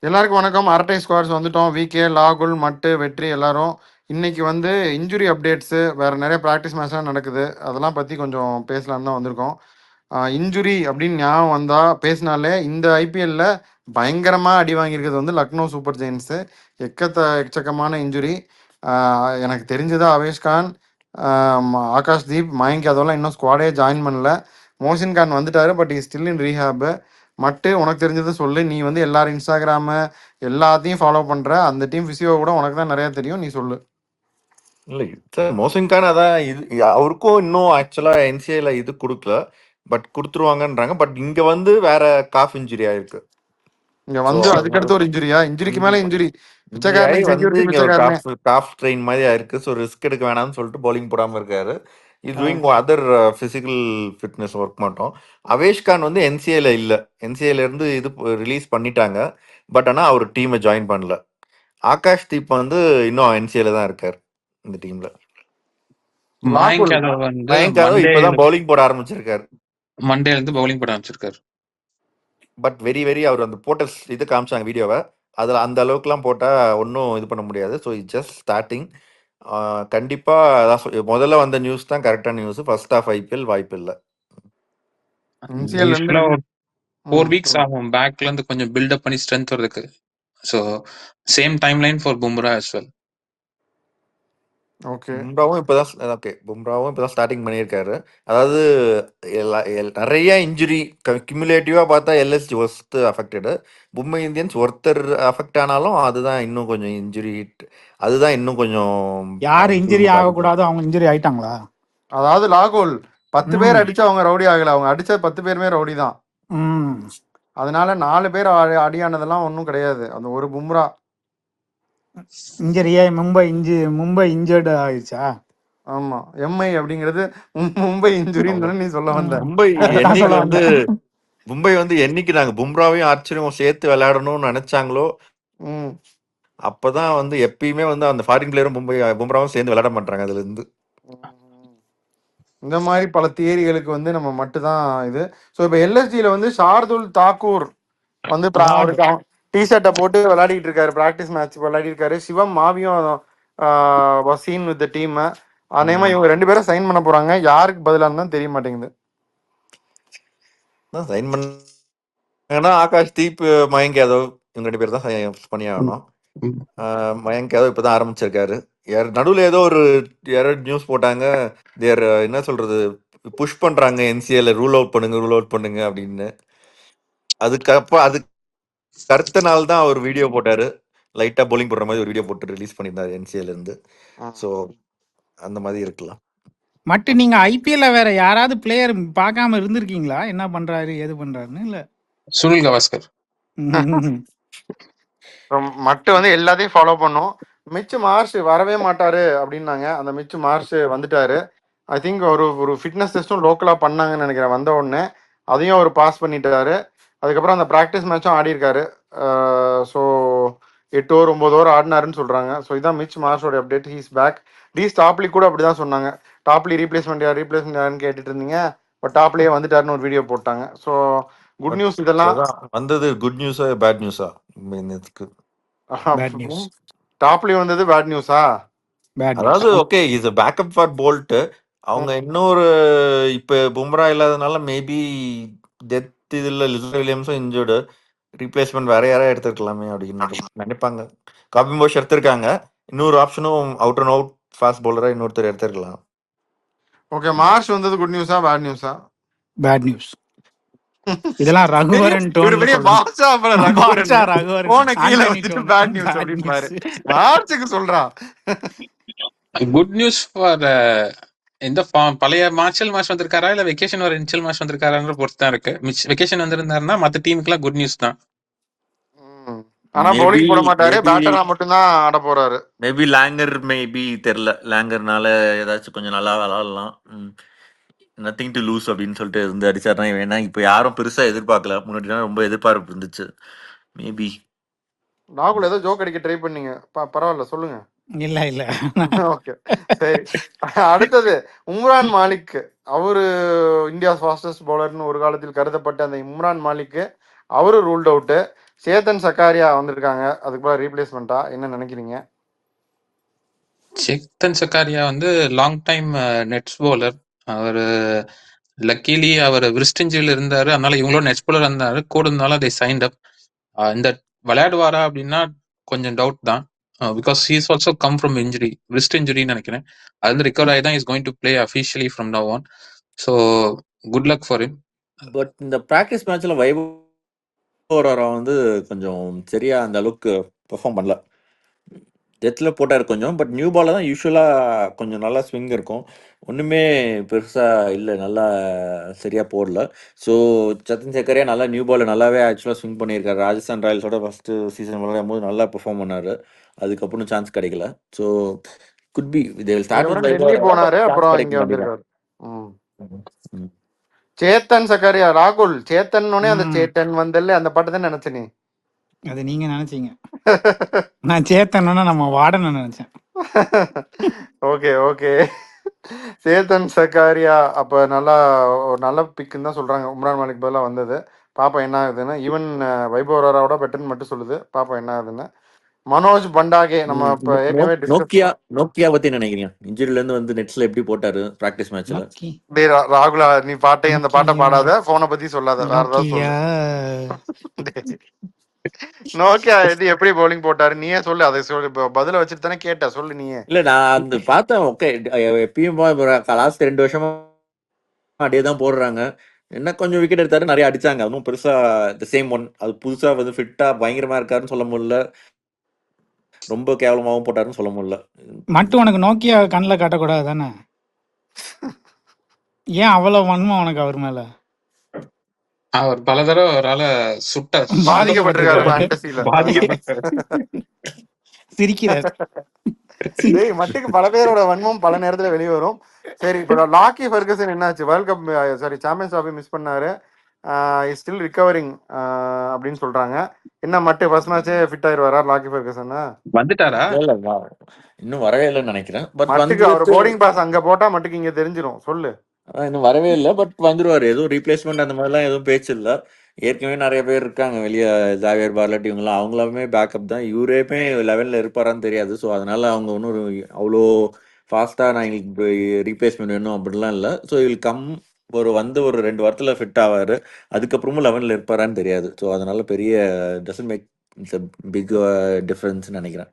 எல்லாருக்கும் வணக்கம். அரட்டை ஸ்குவாட்ஸ் வந்துட்டோம். விகே, லாகுல், மட்டு, வெற்றி எல்லாரும். இன்னைக்கு வந்து இன்ஜுரி அப்டேட்ஸு, வேறு நிறைய ப்ராக்டிஸ் மேட்ச்லாம் நடக்குது. அதெல்லாம் பற்றி கொஞ்சம் பேசலான்னு தான் வந்திருக்கோம். இன்ஜுரி அப்படின்னு ஞாபகம் வந்தால் பேசினாலே இந்த ஐபிஎல்லில் பயங்கரமாக அடி வாங்கியிருக்கிறது வந்து லக்னோ சூப்பர் ஜெயின்ஸு. எக்கச்சக்கமான இன்ஜுரி. எனக்கு தெரிஞ்சதா அவேஷ்கான், ஆகாஷ்தீப், மயங்க் அதெல்லாம் இன்னும் ஸ்குவாடே ஜாயின் பண்ணல. மோசின் கான் வந்துட்டாரு, பட் இஸ் ஸ்டில் இன் ரீஹேபு. மட்டு உனக்கு தெரிஞ்சதை சொல்லு. நீ வந்து எல்லாரும் இன்ஸ்டாகிராமு எல்லாத்தையும் ஃபாலோ பண்ற. அந்த டீம் பிசியோ கூட உனக்கு தான் நிறைய தெரியும், நீ சொல்லு. இல்லை சார், மோசின் கான் அதான் அவருக்கும் இன்னும் ஆக்சுவலா என்சிஏல இது கொடுக்கல, பட் கொடுத்துருவாங்கன்றாங்க. பட் இங்க வந்து வேற காஃப் இன்ஜுரி ஆயிருக்கு. இங்க வந்து அதுக்கடுத்து ஒரு இன்ஜுரியா? இன்ஜுரிக்கு மேல இன்ஜுரி. இன்ஜுரி ஆகி பிச்சைக்காரனுக்கு வந்து செக்யூரிட்டி இங்க ஒரு பிச்சைக்காரனே. காஃப் ட்ரெயின் மாதிரி ஆயிருக்கு. ஸோ ரிஸ்க் எடுக்க வேணாம்னு சொல்லிட்டு பவுலிங் போடாம இருக்காரு. Is doing other physical fitness work மட்டும். அவேஷ் கான் வந்து என்சிஏல இல்லை, என்சிஏல இருந்து இது ரிலீஸ் பண்ணிட்டாங்க. பட் ஆனால் அவர் டீமை ஜாயின் பண்ணல. ஆகாஷ் தீப் வந்து இன்னும் என்சிஏல தான் இருக்காரு இந்த டீம்ல. மயங்க் யாதவ் வந்து மயங்க் யாதவ் இப்பதான் பவுலிங் போட ஆரம்பிச்சிருக்காரு. மண்டேல இருந்து பவுலிங் போட ஆரம்பிச்சிருக்காரு. பட் வெரி அவர் அந்த போட்ட இது காமிச்சாங்க வீடியோவை, அதில் அந்த அளவுக்குலாம் போட்டால் ஒன்றும் இது பண்ண முடியாது. So it's just starting. கண்டிப்பாக அதான் முதல்ல வந்த நியூஸ் தான் கரெக்டான நியூஸ். ஃபர்ஸ்ட் ஆஃப் ஐபிஎல் வாய்ப்பு இல்லை. யூஸ்வலா ஒரு 4 வீக்ஸ் ஆகும் பேக்ல இருந்து கொஞ்சம் பில்டப் பண்ணி ஸ்ட்ரென்த் வரதுக்கு. So same time line for Bumrah as well. பும்ராவும் இப்போதான் ஸ்டார்டிங் பண்ணியிருக்காரு. அதாவது நிறைய இன்ஜுரி கியூமுலேட்டிவா பார்த்தா LSG worst affected. Mumbai Indians ஒருத்தர் அஃபெக்ட் ஆனாலும் அதுதான் இன்னும் கொஞ்சம் இன்ஜுரி. அதுதான் இன்னும் கொஞ்சம் யார் இன்ஜுரி ஆகக்கூடாது, அவங்க இன்ஜுரி ஆயிட்டாங்களா? அதாவது லாகோல் 10 பேர் அடிச்சு அவங்க ரவுடி ஆகல. அவங்க அடிச்ச 10 பேருமே ரவுடி தான். அதனால 4 பேர் அடியானதெல்லாம் ஒன்றும் கிடையாது. அந்த ஒரு பும்ரா இன்ஜுரியே மும்பை இன்ஜர்டு ஆயிடுச்சா? ஆமா, எம்ஐ அப்படிங்கிறது மும்பை இன்ஜுரின்னு நீ சொல்ல வந்த. மும்பை வந்து என்னைக்கு நாங்க பும்ராவையும் ஆர்ச்சரியும் சேர்த்து விளையாடணும்னு நினைச்சாங்களோ அப்பதான் வந்து எப்பயுமே வந்து அந்த ஃபாரின் பிளேயரும் பும்ராவும் சேர்ந்து விளையாட மாட்டாங்க. அதுல இருந்து இந்த மாதிரி பல தியரிகளுக்கு வந்து நம்ம மட்டும்தான் இது. ஸோ இப்போ எல்எஸ்ஜியில வந்து ஷார்துல் தாக்கூர் வந்து டிஷர்ட்டை போட்டு விளையாடிட்டு இருக்காரு, ப்ராக்டிஸ் மேட்ச் விளையாடி இருக்காரு. சிவம் மாவியும் வசீன் வித் டீம். அதேமா இவங்க 2 பேரும் சைன் பண்ண போறாங்க. யாருக்கு பதிலாக தான் தெரிய மாட்டேங்குது. சைன் பண்ணா ஆகாஷ் தீப், மயங்க் யாதவ் இவங்க 2 பேர் தான் பண்ணி ஆகணும். மயங்க் யாதவ் இப்பதான் ஆரம்பிச்சிருக்காரு. நடுவில் ஏதோ ஒரு நியூஸ் போட்டாங்க, தேர் என்ன சொல்றது, புஷ் பண்றாங்க என்சிஏல, ரூல் அவுட் பண்ணுங்க அப்படின்னு. அதுக்கப்புறம் அதுக்கு அடுத்த நாள் தான் அவர் வீடியோ போட்டாரு, லைட்டா பவுலிங் போடுற மாதிரி ஒரு வீடியோ போட்டு ரிலீஸ் பண்ணியிருந்தாரு என்சிஏல இருந்து. ஸோ அந்த மாதிரி இருக்கலாம். மட்டும் நீங்க ஐபிஎல்ல வேற யாராவது பிளேயர் பார்க்காம இருந்திருக்கீங்களா? என்ன பண்றாரு ஏது பண்றாருன்னு? இல்ல சுனில் கவாஸ்கர் மட்டும் வந்து எல்லாத்தையும் ஃபாலோ பண்ணும். மிச்சு மார்ஷ் வரவே மாட்டாரு அப்படின்னாங்க. அந்த மிச்சு மார்ஷ் வந்துட்டாரு. ஐ திங்க் ஒரு ஃபிட்னஸ் டெஸ்ட்டும் லோக்கலாக பண்ணாங்கன்னு நினைக்கிறேன். வந்த உடனே அதையும் அவர் பாஸ் பண்ணிட்டாரு. அதுக்கப்புறம் அந்த ப்ராக்டிஸ் மேட்சும் ஆடி இருக்காரு. ஸோ 8 ஓவர் 9 ஓவர் ஆடினாருன்னு சொல்றாங்க. ஸோ இதான் மிச் மார்ஷோட அப்டேட். He's back. டாப்லி கூட அப்படிதான் சொன்னாங்க. டாப்லி ரீப்ளேஸ்மெண்ட் யாருன்னு கேட்டுட்டு இருந்தீங்க. பட் டாப்லயே வந்துட்டாருன்னு ஒரு வீடியோ போட்டாங்க. So good news. இதெல்லாம் வந்தது குட் நியூஸா பேட் நியூஸா? டாப்லி வந்தது பேட் நியூஸா? அதாவது okay, is backup for Boult. அவங்க இன்னொரு இப்ப பும்ரா இல்லாதனால மேபி டெத் இதுல லிசன் வில்லியம்ஸும் இன்ஜூர்டு, ரீப்ளேஸ்மெண்ட் வேற யாராவது எடுத்துருக்கலாமே அப்படின்னு நினைப்பாங்க. காபி போஷ் எடுத்திருக்காங்க. இன்னொரு ஆப்ஷனும் அவுட் அண்ட் அவுட் ஃபாஸ்ட் பவுலரா இன்னொருத்தர் எடுத்துருக்கலாம். ஓகே, மார்ஷ் வந்தது குட் நியூஸா பேட் நியூஸா? Bad news. இதெல்லாம் ரகுவரன் டோன் பெரிய பாஷா ரகுவரன் போன கீழ வந்துட்டு பேட் நியூஸ் அப்படி பாரு. மார்ச்சுக்கு சொல்றா குட் நியூஸ் ஃபார் இந்த பழைய மார்ஷல் மார்ச் வந்திருக்காரா இல்ல வெக்கேஷன் வர இன்ஷியல் மார்ச் வந்திருக்காரான்ற பொறுத்து தான் இருக்கு. வெக்கேஷன் வந்திருந்தாருன்னா மத்த டீமுக்குலாம் குட் நியூஸ் தான். ஆனா பவுலிங் போட மாட்டாரு, பேட்டரா மட்டும் தான் ஆட போறாரு. மேபி லேங்கர் தெரியல, லேங்கர்னால ஏதாச்சும் கொஞ்சம் நல்லா விளாடலாம். நத்திங் டு லூஸ் அப்படின்னு சொல்லிட்டு இருந்து அடிச்சாருனா வேணா. இப்போ யாரும் பெருசா எதிர்பார்க்கல, முன்னாடி ரொம்ப எதிர்பார்ப்பு இருந்துச்சு. மேபி ராகுல் ஏதோ ஜோக் அடிக்க ட்ரை பண்ணீங்க, பரவாயில்ல சொல்லுங்க. இல்ல ஓகே சரி. அடுத்தது உம்ரான் மாலிக். அவரு இந்தியா ஃபாஸ்டஸ்ட் பவுலர்னு ஒரு காலத்தில் கருதப்பட்ட அந்த உம்ரான் மாலிக் அவரும் ரூல்ட் அவுட்டு. சேத்தன் சக்காரியா வந்திருக்காங்க, அதுக்கு பதிலா ரீப்ளேஸ்மெண்ட்டா என்ன நினைக்கிறீங்க? சேத்தன் சக்காரியா வந்து லாங் டைம் நெட்ஸ் பவுலர். அவர் லக்கீலி அவர் விரிஸ்ட் இன்ஜுரியில் இருந்தாரு, அதனால இவங்களோட நெட்ஸ் பவுலர் இருந்தாரு கூட, இருந்தாலும் அதை சைன்ட் அப். இந்த விளையாடுவாரா அப்படின்னா கொஞ்சம் டவுட் தான், because he's also come from injury, wrist இன்ஜுரின்னு நினைக்கிறேன். அது வந்து ரிகவர் ஆகி தான் is going to play officially from now on. So good luck for him. But இந்த ப்ராக்டிஸ் மேட்ச்ல வைபவ் வந்து கொஞ்சம் சரியா அந்த அளவுக்கு பெர்ஃபார்ம் பண்ணல. டெத்தில் போட்டார் கொஞ்சம், பட் நியூ பாலில் தான் யூஸ்வலாக கொஞ்சம் நல்லா ஸ்விங் இருக்கும். ஒன்றுமே பெருசாக இல்லை, நல்லா சரியாக போடல. ஸோ சத்தின் சக்கரையா நல்லா நியூ பாலில் நல்லாவே ஆக்சுவலாக ஸ்விங் பண்ணியிருக்காரு. ராஜஸ்தான் ராயல்ஸோட ஃபஸ்ட்டு சீசன் விளையாடும் போது நல்லா பெர்ஃபார்ம் பண்ணார். அதுக்கப்புறம் சான்ஸ் கிடைக்கல. So could be they will start with அதுக்கப்புறம் டெல்லி வைபவ், போனாரு, சான்ஸ் அப்புறம் இங்க கிடைக்கும் கண்டிப்பாக. வந்திருக்காரு. சேத்தன் சக்காரியா ராகுல் சேத்தன் அந்த சேத்தன் வந்தல்ல அந்த பாட்டு தான் நினைச்ச நீ. அது நீங்க நினைச்சீங்க, நான் சேத்தன்னா நம்ம வார்டனை நினைச்சேன். Okay okay. சேத்தன் சக்காரியா அப்ப நல்லா ஒரு நல்ல பிக்குன்னு தான் சொல்றாங்க. உம்ரான் மாலிக் பதிலாக வந்தது. பாப்பா என்ன ஆகுதுன்னு. ஈவன் வைபவ் ஓராவோட பெட்டர்னு மட்டும் சொல்லுது. பாப்பா என்ன ஆகுதுன்னு. மனோஜ் பண்டாகே நம்ம இப்ப ஏற்கனவே நோக்கியா நோக்கியா பத்தி நினைக்கிறீங்க? இன்ஜுரில இருந்து வந்து நெட்ஸ்ல எப்படி போட்டாரு பிராக்டிஸ் மேட்ச்ல? லக்கி ராகுலா நீ பாட்டை அந்த பாட்டை நோக்கியா பாடாத, போனை பத்தி சொல்லாத, வேற ஏதாவது நோக்கியா சொல்லு. நோக்கியா இது எப்படி பவுலிங் போட்டாரு நீயே சொல்லு. அதை சொல்லு, பதில வச்சுட்டு தானே கேட்ட, சொல்லு நீயே. இல்ல நான் அந்த பார்த்தேன். ஓகே, எப்பயும் லாஸ்ட் 2 வருஷமா அப்படியே தான் போடுறாங்க. என்ன கொஞ்சம் விக்கெட் எடுத்தாரு, நிறைய அடிச்சாங்க. அதுவும் பெருசா த சேம் ஒன். அது புதுசா வந்து ஃபிட்டா பயங்கரமா இருக்காருன்னு சொல்ல முடியல, ரொம்ப கேவலமாவும் போட்டாருன்னு சொல்ல முடியல. மட்டும் உனக்கு நோக்கியா கண்ணில் காட்டக்கூடாது தானே? ஏன் அவ்வளவு வன்மம் உனக்கு அவர் மேல? அவர் பல தடவை அவரால் பாதிக்கப்பட்டிருக்காரு ஃபேண்டசில. சிரிக்கிறார். டேய் மட்டுக்கு பல பேரோட வன்மம் பல நேரத்துல வெளியே வரும். சரி, இப்போ லாக்கி ஃபெர்கசன் என்னாச்சு? World cup sorry champions trophy miss பண்ணாரு, ஸ்டில் ரிகவரிங் அப்படின்னு சொல்றாங்க. என்ன மட்டு ஃபர்ஸ்ட் மேட்சே ஃபிட் ஆயிருவாரா லாக்கி ஃபெர்கசன்? வந்துட்டாரா? இன்னும் வரவே இல்லைன்னு நினைக்கிறேன். பட் மட்டுக்கு அவர் போர்டிங் பாஸ் அங்க போட்டா மட்டுக்கு இங்க தெரிஞ்சிடும். சொல்லு. இன்னும் வரவே இல்லை, பட் வந்துருவாரு. எதுவும் ரீப்ளேஸ்மெண்ட் அந்த மாதிரிலாம் எதுவும் பேச்சு இல்லை. ஏற்கனவே நிறைய பேர் இருக்காங்க வெளியே, ஜாவியர் பார்லட் இவங்கலாம், அவங்களாமே பேக்கப் தான். இவரேமே 11ல் இருப்பாரான்னு தெரியாது. ஸோ அதனால அவங்க ஒன்றும் அவ்வளோ ஃபாஸ்ட்டாக நான் எங்களுக்கு ரீப்ளேஸ்மெண்ட் வேணும் அப்படிலாம் இல்லை. ஸோ இல் கம் ஒரு 2 வாரத்தில் ஃபிட் ஆவார். அதுக்கப்புறமும் 11ல் இருப்பாரான்னு தெரியாது. ஸோ அதனால பெரிய டசன்ட் மேக் பிக் டிஃப்ரென்ஸ் நினைக்கிறேன்.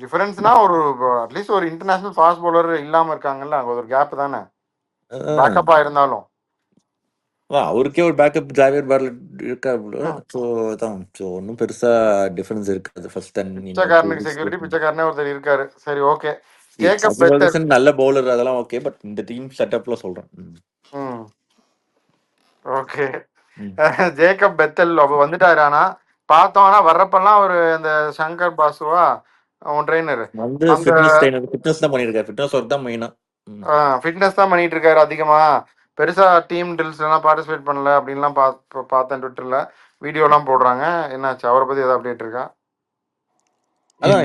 டிஃபரன்ஸ்னா ஒரு அட்லீஸ்ட் ஒரு இன்டர்நேஷனல் ஃபாஸ்ட் பவுலர் இல்லாம இருக்காங்கல்ல, அங்க ஒரு கேப் தானே பேக்கப்பா இருந்தாலும். அவருக்கே ஒரு பேக்கப் ஜாவியர் பார்லட் இருக்கா. ஸோ அதான், ஸோ ஒன்றும் பெருசா டிஃபரன்ஸ் இருக்காது. ஃபர்ஸ்ட் பிச்சைக்காரனுக்கு செக்யூரிட்டி பிச்சைக்காரனே ஒருத்தர் இருக்காரு. சரி ஓகே. ஜேக்கப் பெத்தல் நல்ல பவுலர், அதெல்லாம் ஓகே. பட் இந்த டீம் செட்டப்ல சொல்றேன். ஓகே. ஜேக்கப் பெத்தல் வந்துட்டாரு. ஆனா பார்த்தோம், ஆனா வர்றப்பெல்லாம் ஒரு அந்த சங்கர் பாசுவா அவன் ட்ரெயினர் வந்து ஃபிட்னஸ் தான் பண்ணிருக்காரு. ஃபிட்னஸ் ஒர்க் தான் மெயினா. ஃபிட்னஸ் தான் பண்ணிட்டு இருக்காரு அதிகமா. பெருசா டீம் டில்ஸ் எல்லாம் பார்ட்டிசிபேட் பண்ணல அப்படின்லாம் பார்த்தேன் ட்விட்டர்ல, வீடியோலாம் போடுறாங்க. என்னாச்சு அவரை பத்தி ஏதாவது அப்டேட் இருக்கா? அதான்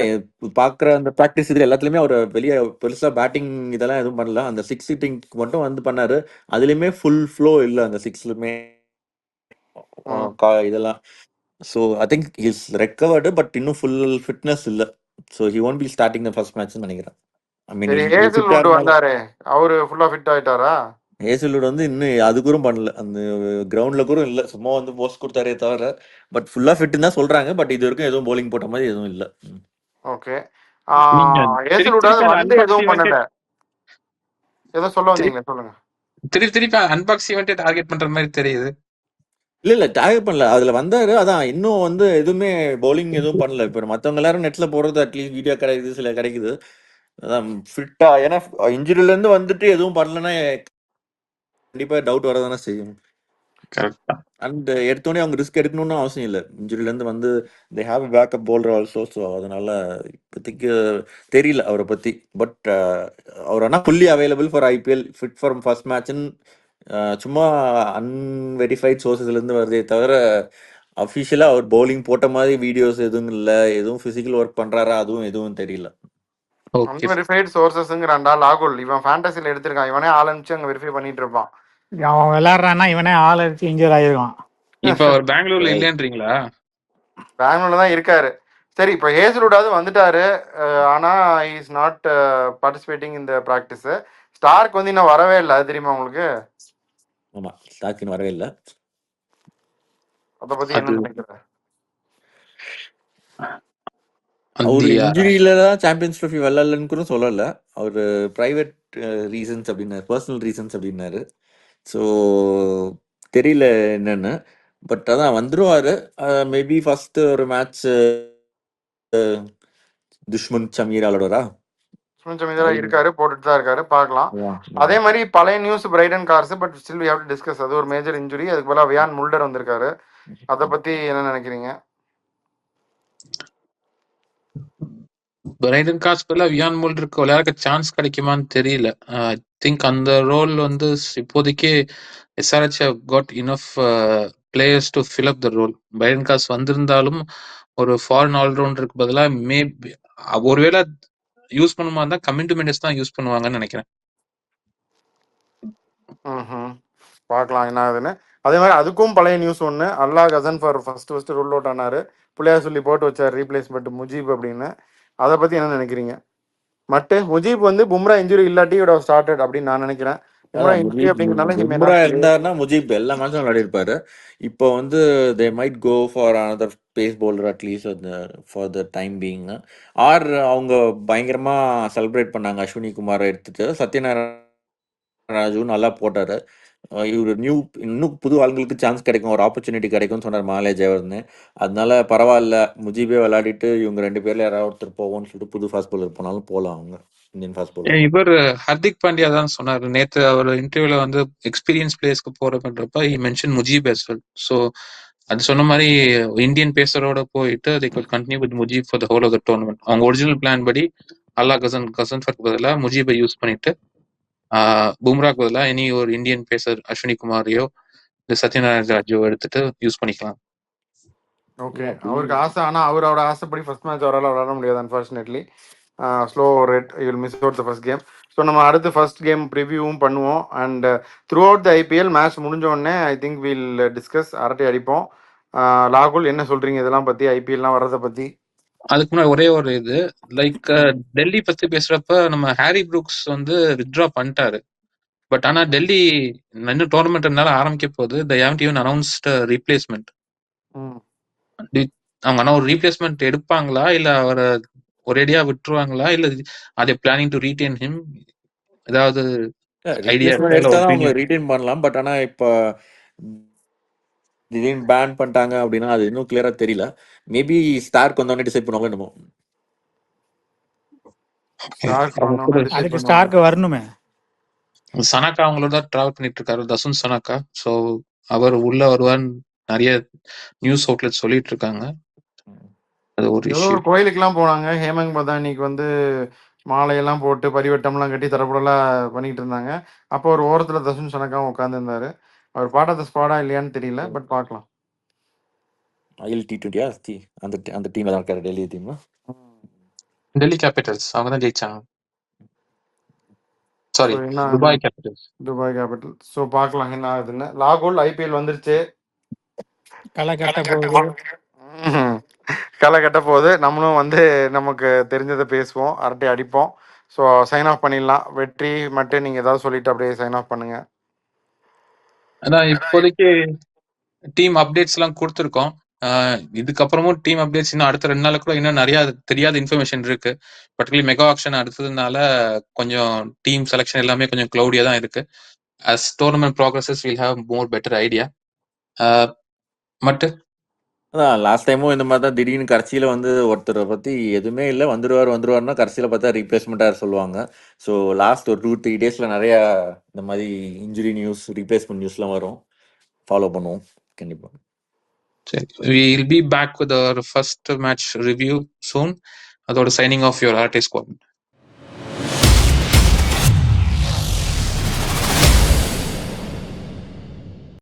பாக்குற அந்த பிராக்டிஸ் இதுல எல்லாத்துலயுமே அவர் வெளியே பெருசா பேட்டிங் இதெல்லாம் எதுவும் பண்ணல. அந்த 6 ஹிட்டிங் மட்டும் வந்து பண்ணாரு. அதுலயுமே ஃபுல் ஃப்ளோ இல்ல அந்த 6லுமே இதெல்லாம். So I think his recovered, but இன்னும் ஃபுல் ஃபிட்னஸ் இல்ல. So he won't be starting the first match நினைக்கிறேன். வந்தாரு, அவரு ஃபுல்லா ஃபிட் ஆயிட்டாரா? ஹேசல்வுட் வந்து இன்னும் அது கூட பண்ணல, அந்த கிரவுண்ட்ல கூட இல்ல, சும்மா வந்து போஸ்ட் கொடுத்தாரே தவிர. பட் ஃபுல்லா ஃபிட்னு தான் சொல்றாங்க. பட் இது வரைக்கும் எதுவும் bowling போட்ட மாதிரி எதுவும் இல்ல. ஓகே. ஹேசல்வுட் வந்து எதுவும் பண்ணல. ஏதோ சொல்ல வந்தீங்களே, சொல்லுங்க. திருப்பி அன்பாக்ஸ் ஈவென்ட்டே டார்கெட் பண்ற மாதிரி தெரியுது. இல்ல டார்கெட் பண்ணல, அதுல வந்தாரு. அதான் இன்னும் வந்து எதுவுமே bowling எதுவும் பண்ணல. இப்ப மத்தவங்க எல்லாரும் நெட்ல போடுறது அட்லீஸ்ட் வீடியோ கிடைக்குது, சில கிடைக்குது. அதான் ஃபிட்டா, ஏன்னா இன்ஜுரியில இருந்து வந்துட்டு எதுவும் பண்ணலன்னா கண்டிப்பா டவுட் வரதானே செய்யும். அண்ட் எடுத்தோடனே அவங்க ரிஸ்க் எடுக்கணும்னு அவசியம் இல்லை. இன்ஜுரியில இருந்து வந்து they have a backup bowler also. So அதனால இப்போதைக்கு தெரியல அவரை பத்தி. பட் அவர் ஆனால் fully available for IPL, fit for first மேட்ச்னு சும்மா அன்வெரிஃபைட் சோர்சஸ்லேருந்து வருதே தவிர அஃபிஷியலாக அவர் bowling போட்ட மாதிரி வீடியோஸ் எதுவும் இல்லை. எதுவும் ஃபிசிக்கல் ஒர்க் பண்றாரா அதுவும் எதுவும் தெரியல. அன்வெரிஃபைட் சோர்சஸ்ங்கறான்டா லாகுல். இவன் ஃபேண்டசில எடுத்திருக்கான். இவனே ஆரம்பிச்சு அங்க வெரிஃபை பண்ணிட்டு இருப்பான். அவன் விளையாடுறான்னா இவனே ஆள் அடிச்சு இன்ஜூர் ஆயிருவான். இப்ப அவர் பெங்களூர்ல இல்லன்றீங்களா? பெங்களூர்ல தான் இருக்காரு. சரி, இப்போ ஹேசல்வுடாவது வந்துட்டாரு. ஆனா இஸ் நாட் பார்ட்டிசிபேட்டிங் இந்த ப்ராக்டிஸ். ஸ்டார்க் வந்து இன்னும் வரவே இல்லை, அது தெரியுமா உங்களுக்கு? ஆமா, ஸ்டார்க் வரவே இல்லை. அதை பத்தி அது என்ன நினைக்கிறேன்? அவர் அந்த இன்ஜுரியில தான் சாம்பியன்ஸ் ட்ரோஃபி விளையாடலன்னு கூட சொல்லல. அவர் பிரைவேட் ரீசன்ஸ் அப்படின்னாரு, பர்சனல் ரீசன்ஸ் அப்படின்னாரு. ஸோ தெரியல என்னன்னு. பட் அதான் வந்துருவாரு. மேபி ஃபர்ஸ்ட் ஒரு மேட்ச் துஷ்மன் சமீர் ஆளோடரா கொஞ்சம் இதெல்லாம் இருக்காரு, போட்டுட்டு தான் இருக்காரு, பார்க்கலாம். அதே மாதிரி பழைய news Brydon Carse, but still we have to discuss. அது ஒரு மேஜர் இன்ஜுரி. அதுக்கு பதிலாக வியான் முல்டர் வந்திருக்காரு. அதை பத்தி என்ன நினைக்கிறீங்க? பிரைடன் காஸ் பதிலா வியான் மோல்டருக்கு விளையாட சான்ஸ் கிடைக்குமான்னு தெரியல. ஐ திங்க் அந்த ரோல் வந்து இப்போதைக்கு SRH got enough players to fill up the role. Brydon Carse வந்திருந்தாலும் ஒரு ஃபாரின் ஆல்ரவுண்டருக்கு பதிலாக மேபி ஒருவேளை யூஸ் பண்ணுமா இருந்தா கமிங் டு மெண்டஸ் தான் யூஸ் பண்ணுவாங்கன்னு நினைக்கிறேன். பார்க்கலாம் என்ன ஆகுதுன்னு. அதே மாதிரி அதுக்கும் பழைய நியூஸ் ஒன்று. Allah Hasan for first rule out ஆனாரு. பிள்ளையார் சொல்லி போட்டு வச்சார் ரீப்ளேஸ்மெண்ட் முஜீப் அப்படின்னு. அதை பத்தி என்ன நினைக்கிறீங்க? மட்டு முஜீப் வந்து பும்ரா இன்ஜுரி இல்லாட்டி would have started அப்படின்னு நான் நினைக்கிறேன். பும்ரா இன்ஜுரி அப்படிங்கிறனால he may Bumrah not play. இருந்தாருன்னா முஜீப் எல்லா மேட்சும் விளையாடி இருப்பாரு. இப்போ வந்து they might go for another pace bowler at least for the time being. Or அவங்க பயங்கரமா செலிப்ரேட் பண்ணாங்க அஸ்வினி குமாரை எடுத்துட்டு. சத்யநாராயண ராஜு நல்லா போட்டாரு. இவர் இன்னும் புது ஆளுங்களுக்கு சான்ஸ் கிடைக்கும், ஒரு ஆப்பர்ச்சுனிட்டி கிடைக்கும்னு சொன்னார் மாலே ஜெயவர்தன். அதனால பரவாயில்ல, முஜீபே விளையாடிட்டு இவங்க 2 பேர்ல யாராவது ஒருத்தர் போவோம்னு சொல்லிட்டு புது ஃபாஸ்ட் பவுலர் போனாலும் போகலாம் அவங்க இந்தியன் ஃபாஸ்ட் பவுலர். இவர் ஹர்திக் பாண்டியா தான் சொன்னாரு நேத்து அவர் இன்டர்வியூல வந்து எக்ஸ்பீரியன்ஸ் பிளேயர்ஸ்க்கு போறப்ப he mentioned Mujeeb as well. So அது சொன்ன மாதிரி இந்தியன் பேசரோட போயிட்டு they could continue with Mujeeb for the whole of the tournament. அவங்க ஒரிஜினல் பிளான் படி அல்லாஹ் கசன்ஃபருக்கு பதிலாக முஜீபை யூஸ் பண்ணிட்டு பும்ராக்கு பதிலாக இனி ஒரு இந்தியன் பேசர் அஸ்வினி குமாரையோ இந்த சத்யநாராயண ராஜுவோ எடுத்துட்டு யூஸ் பண்ணிக்கலாம். ஓகே, அவருக்கு ஆசை. ஆனால் அவரோட ஆசைப்படி ஃபர்ஸ்ட் மேட்ச் அவரால் விளையாட முடியாது unfortunately. Slow rate you will miss out the first game. So நம்ம அடுத்து ஃபர்ஸ்ட் கேம் ப்ரிவியூவும் பண்ணுவோம். And through out the IPL match முடிஞ்ச உடனே ஐ திங்க் வில் டிஸ்கஸ், அரட்டை அடிப்போம். லாகுல் என்ன சொல்றீங்க இதெல்லாம் பற்றி, ஐபிஎல்லாம் வர்றதை பற்றி? அதுக்கு முன்னாடி ஒரே ஒரு இது லைக் டெல்லி பத்தி பேசுறப்ப நம்ம ஹாரி ப்ரூக்ஸ் வந்து வித்ட்ரா பண்ணிட்டாரு. பட் ஆனா டெல்லி இன்னும் டோர்னமெண்ட் இருந்தாலும் ஆரம்பிக்க போகுது. they haven't even announced a replacement. அவங்க ஆனா ஒரு ரீப்ளேஸ்மெண்ட் எடுப்பாங்களா இல்ல அவரை ஒரேடியா விட்டுருவாங்களா இல்ல அதே பிளானிங் டு ரீடைன் ஹிம்? ஏதாவது ஐடியா எடுத்தாலும் அவங்க ரீடைன் பண்ணலாம். பட் ஆனா இப்போ திடீர்னு பேன் பண்ணிட்டாங்க அப்படின்னா அது இன்னும் கிளியரா தெரியல. மேபி ஸ்டார்க் வந்தோடனே டிசைட் பண்ணுவாங்க என்னமோ. அதுக்கு ஸ்டார்க் வரணுமே. சனாக்கா அவங்களோட தான் டிராவல் பண்ணிட்டு இருக்காரு, தசுன் சனாக்கா. ஸோ அவர் உள்ள வருவான்னு நிறைய நியூஸ் அவுட்லெட் சொல்லிட்டு இருக்காங்க. அது ஒரு ஏதோ இஷ்யூ. ஒரு கோயிலுக்குலாம் போனாங்க. ஹேமங் பதானிக்கு வந்து மாலையெல்லாம் போட்டு பரிவட்டம்லாம் கட்டி தரப்படலாம் பண்ணிட்டு இருந்தாங்க. அப்போ ஒரு ஓரத்தில் தசுன் சனக்காவும் உட்காந்துருந்தாரு. அவர் பாட் ஆஃப் த ஸ்பாடா இல்லையான்னு தெரியல, பட் பார்க்கலாம். ஐஎல் T20 அந்த டீம்ல தான் இருக்காரு, டெல்லி டீம். டெல்லி கேபிட்டல்ஸ் அவங்க தான் ஜெயிச்சாங்க. Sorry, Dubai Capitals. Dubai Capital. So பார்க்கலாம் என்ன ஆகுதுன்னு. லாகோல் ஐபிஎல் வந்துருச்சு. களை கட்ட போகுது. நம்மளும் வந்து நமக்கு தெரிஞ்சதை பேசுவோம், அரட்டை அடிப்போம். ஸோ சைன் ஆஃப் பண்ணிடலாம். வெற்றி மட்டும் நீங்கள் ஏதாவது சொல்லிட்டு அப்படியே சைன் ஆஃப் பண்ணுங்க. அதான் இப்போதைக்கு டீம் அப்டேட்ஸ் எல்லாம் கொடுத்துருக்கோம். இதுக்கப்புறமும் டீம் அப்டேட்ஸ் இன்னும் அடுத்த 2 நாளுக்குள்ள இன்னும் நிறைய தெரியாத இன்ஃபர்மேஷன் இருக்கு. பர்டிகுலர்லி மெகா ஆக்ஷன் அடுத்ததுனால கொஞ்சம் டீம் செலெக்ஷன் எல்லாமே கொஞ்சம் க்ளௌடியா தான் இருக்கு. as tournament progresses we'll have more better idea. மட்டும் அதான் லாஸ்ட் டைமும் இந்த மாதிரி தான் திடீர்னு கடைசியில் வந்து ஒருத்தரை பற்றி எதுவுமே இல்லை, வந்துருவார்னா கடைசியில் பார்த்தா ரீப்ளேஸ்மெண்ட்டாக சொல்லுவாங்க. ஸோ லாஸ்ட் ஒரு 2-3 டேஸில் நிறையா இந்த மாதிரி இன்ஜுரி நியூஸ், ரீப்ளேஸ்மெண்ட் நியூஸ்லாம் வரும். ஃபாலோ பண்ணுவோம் கண்டிப்பாக. சரி, we'll be back with our first match review soon. அதோட signing off your RT squad.